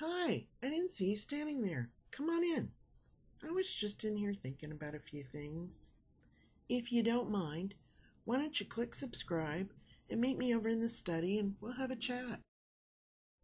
Hi, I didn't see you standing there. Come on in. I was just in here thinking about a few things. If you don't mind, why don't you click subscribe and meet me over in the study and we'll have a chat.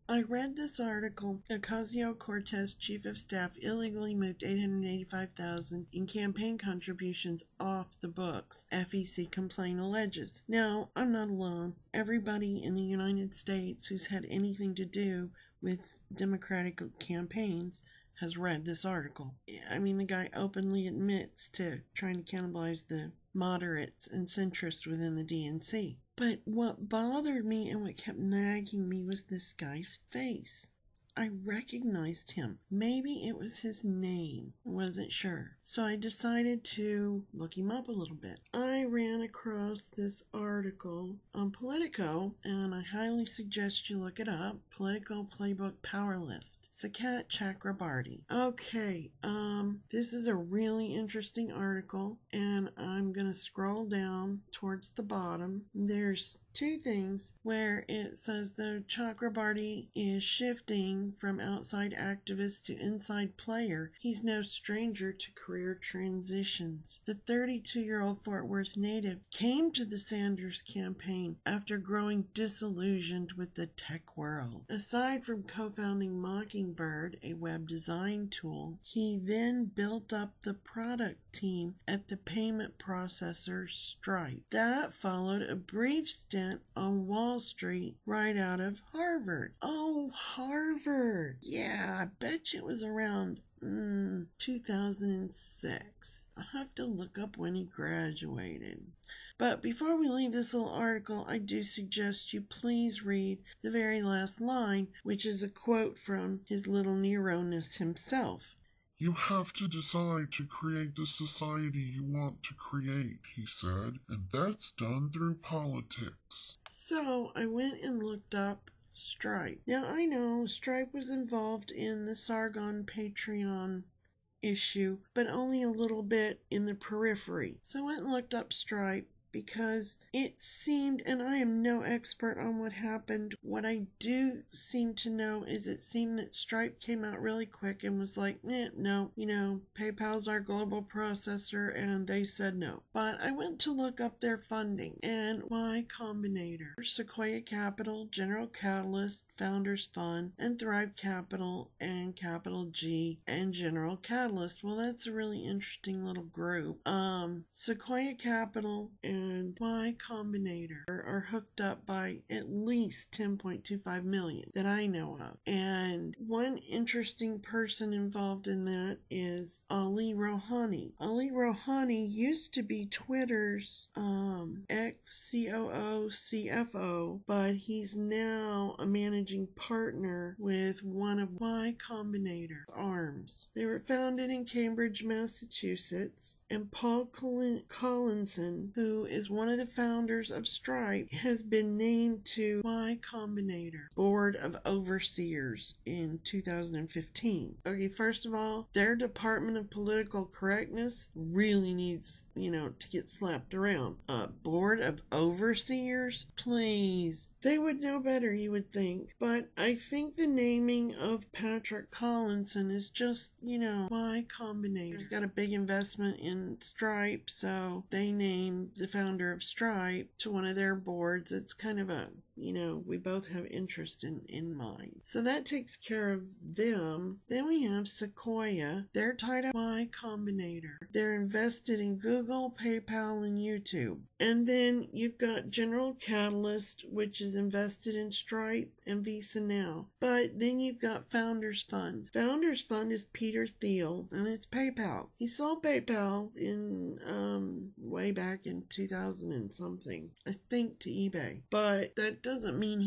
I read this article. Ocasio-Cortez chief of staff illegally moved $885,000 in campaign contributions off the books, FEC complaint alleges. Now, I'm not alone. Everybody in the United States who's had anything to do with Democratic campaigns has read this article. I mean, the guy openly admits to trying to cannibalize the moderates and centrists within the DNC. But what bothered me and what kept nagging me was this guy's face. I recognized him. Maybe it was his name. I wasn't sure. So I decided to look him up a little bit. I ran across this article on Politico, and I highly suggest you look it up. Politico Playbook Power List. Akadd Chakrabarti. Okay, this is a really interesting article, and I'm going to scroll down towards the bottom. There's two things where it says the Chakrabarti is shifting from outside activist to inside player. He's no stranger to career transitions. The 32-year-old Fort Worth native came to the Sanders campaign after growing disillusioned with the tech world. Aside from co-founding Mockingbird, a web design tool, he then built up the product team at the payment processor Stripe. That followed a brief stint on Wall Street right out of Harvard. Oh, Harvard. Yeah, I bet you it was around 2006. I'll have to look up when he graduated. But before we leave this little article, I do suggest you please read the very last line, which is a quote from his little Nero-ness himself. "You have to decide to create the society you want to create," he said, "and that's done through politics." So I went and looked up Stripe. Now I know Stripe was involved in the Sargon Patreon issue, but only a little bit in the periphery. So I went and looked up Stripe because it seemed, and I am no expert on what happened, what I do seem to know is it seemed that Stripe came out really quick and was like, no, PayPal's our global processor, and they said no. But I went to look up their funding, and Y Combinator, Sequoia Capital, General Catalyst, Founders Fund, and Thrive Capital, and Capital G, and General Catalyst. Well, that's a really interesting little group. Sequoia Capital and Y Combinator are hooked up by at least $10.25 million that I know of. And one interesting person involved in that is Ali Rouhani. Ali Rouhani used to be Twitter's ex-COO, CFO, but he's now a managing partner with one of Y Combinator arms. They were founded in Cambridge, Massachusetts, and Paul Collinson, who is one of the founders of Stripe, has been named to Y Combinator Board of Overseers in 2015. Okay, first of all, their Department of Political Correctness really needs, to get slapped around. Board of Overseers? Please. They would know better, you would think. But I think the naming of Patrick Collinson is just, Y Combinator. He's got a big investment in Stripe, so they named the founder of Stripe to one of their boards. It's kind of a, we both have interest in mind. So that takes care of them. Then we have Sequoia. They're tied up by Combinator. They're invested in Google, PayPal, and YouTube. And then you've got General Catalyst, which is invested in Stripe and Visa now. But then you've got Founders Fund. Founders Fund is Peter Thiel, and it's PayPal. He sold PayPal in way back in 2000 and something, I think, to eBay. But that doesn't mean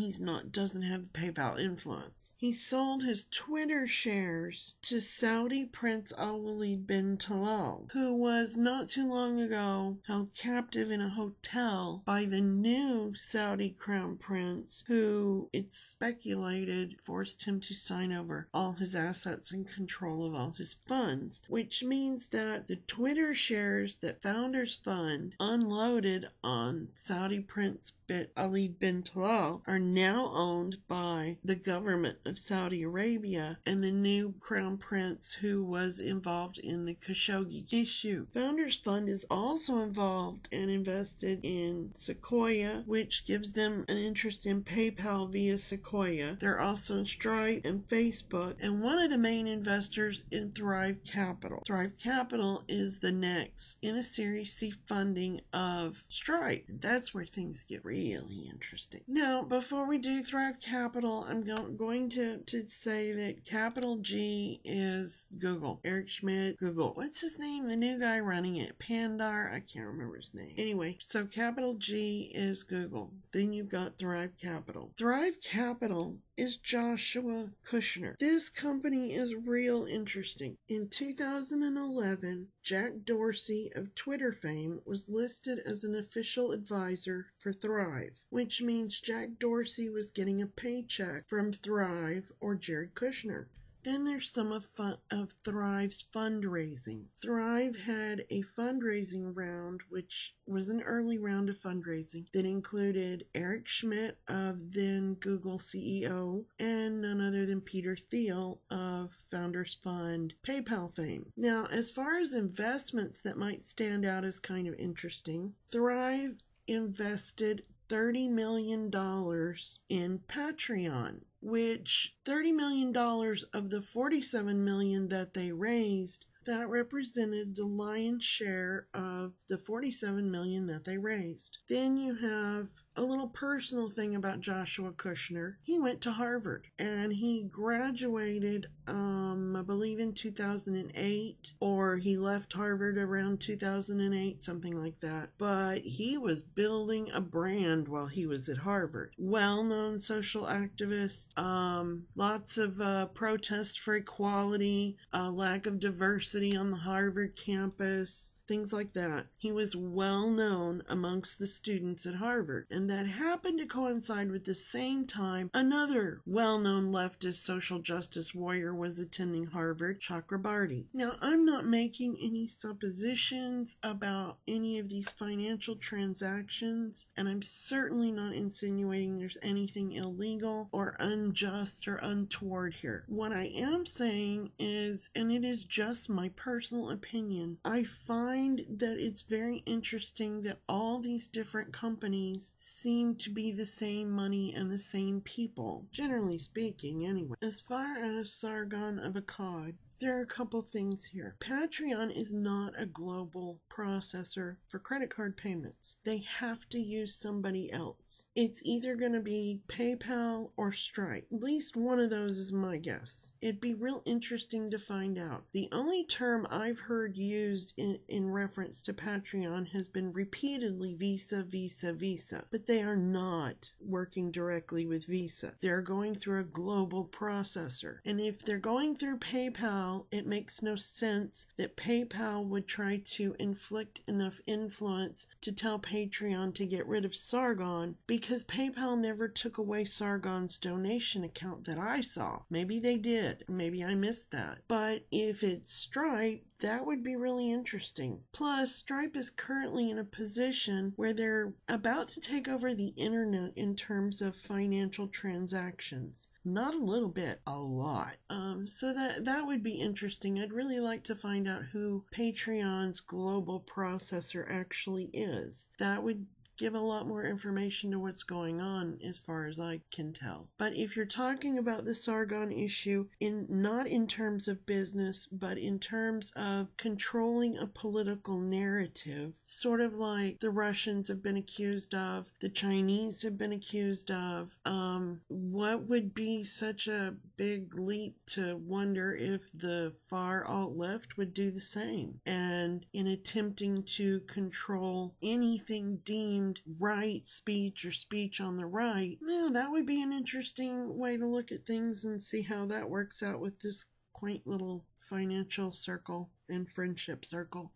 doesn't have the PayPal influence. He sold his Twitter shares to Saudi Prince Al-Walid bin Talal, who was not too long ago held captive in a hotel by the new Saudi crown prince, who it's speculated forced him to sign over all his assets and control of all his funds, which means that the Twitter shares that Founders Fund unloaded on Saudi Prince Ali bin Talal Halal are now owned by the government of Saudi Arabia and the new crown prince who was involved in the Khashoggi issue. Founders Fund is also involved and invested in Sequoia, which gives them an interest in PayPal via Sequoia. They're also in Stripe and Facebook, and one of the main investors in Thrive Capital. Thrive Capital is the next in the Series C funding of Stripe. And that's where things get really interesting. Now, before we do Thrive Capital, I'm going to say that capital G is Google. Eric Schmidt, Google. What's his name? The new guy running it. Pandar? I can't remember his name. Anyway, so capital G is Google. Then you've got Thrive Capital. Thrive Capital is Joshua Kushner. This company is real interesting. In 2011, Jack Dorsey of Twitter fame was listed as an official advisor for Thrive, which means Jack Dorsey was getting a paycheck from Thrive or Jared Kushner. Then there's some of Thrive's fundraising. Thrive had a fundraising round, which was an early round of fundraising that included Eric Schmidt of then Google CEO and none other than Peter Thiel of Founders Fund PayPal fame. Now, as far as investments that might stand out as kind of interesting, Thrive invested $30 million in Patreon, which $30 million of the $47 million that they raised, that represented the lion's share of the $47 million that they raised. Then you have a little personal thing about Joshua Kushner. He went to Harvard and he graduated, I believe in 2008, or he left Harvard around 2008, something like that. But he was building a brand while he was at Harvard. Well-known social activist, lots of protests for equality, lack of diversity on the Harvard campus, things like that. He was well known amongst the students at Harvard, and that happened to coincide with the same time another well-known leftist social justice warrior was attending Harvard, Chakrabarti. Now, I'm not making any suppositions about any of these financial transactions, and I'm certainly not insinuating there's anything illegal or unjust or untoward here. What I am saying is, and it is just my personal opinion, I find that it's very interesting that all these different companies seem to be the same money and the same people, generally speaking anyway. As far as Sargon of Akadd, there are a couple things here. Patreon is not a global processor for credit card payments. They have to use somebody else. It's either going to be PayPal or Stripe. At least one of those is my guess. It'd be real interesting to find out. The only term I've heard used in reference to Patreon has been repeatedly Visa, Visa, Visa. But they are not working directly with Visa. They're going through a global processor. And if they're going through PayPal, it makes no sense that PayPal would try to inflict enough influence to tell Patreon to get rid of Sargon, because PayPal never took away Sargon's donation account that I saw. Maybe they did. Maybe I missed that. But if it's Stripe, that would be really interesting. Plus, Stripe is currently in a position where they're about to take over the internet in terms of financial transactions. Not a little bit, a lot. So that would be interesting. I'd really like to find out who Patreon's global processor actually is. That would give a lot more information to what's going on as far as I can tell. But if you're talking about the Sargon issue, not in terms of business, but in terms of controlling a political narrative, sort of like the Russians have been accused of, the Chinese have been accused of, what would be such a big leap to wonder if the far alt-left would do the same? And in attempting to control anything deemed right speech or speech on the right, that would be an interesting way to look at things and see how that works out with this quaint little financial circle and friendship circle.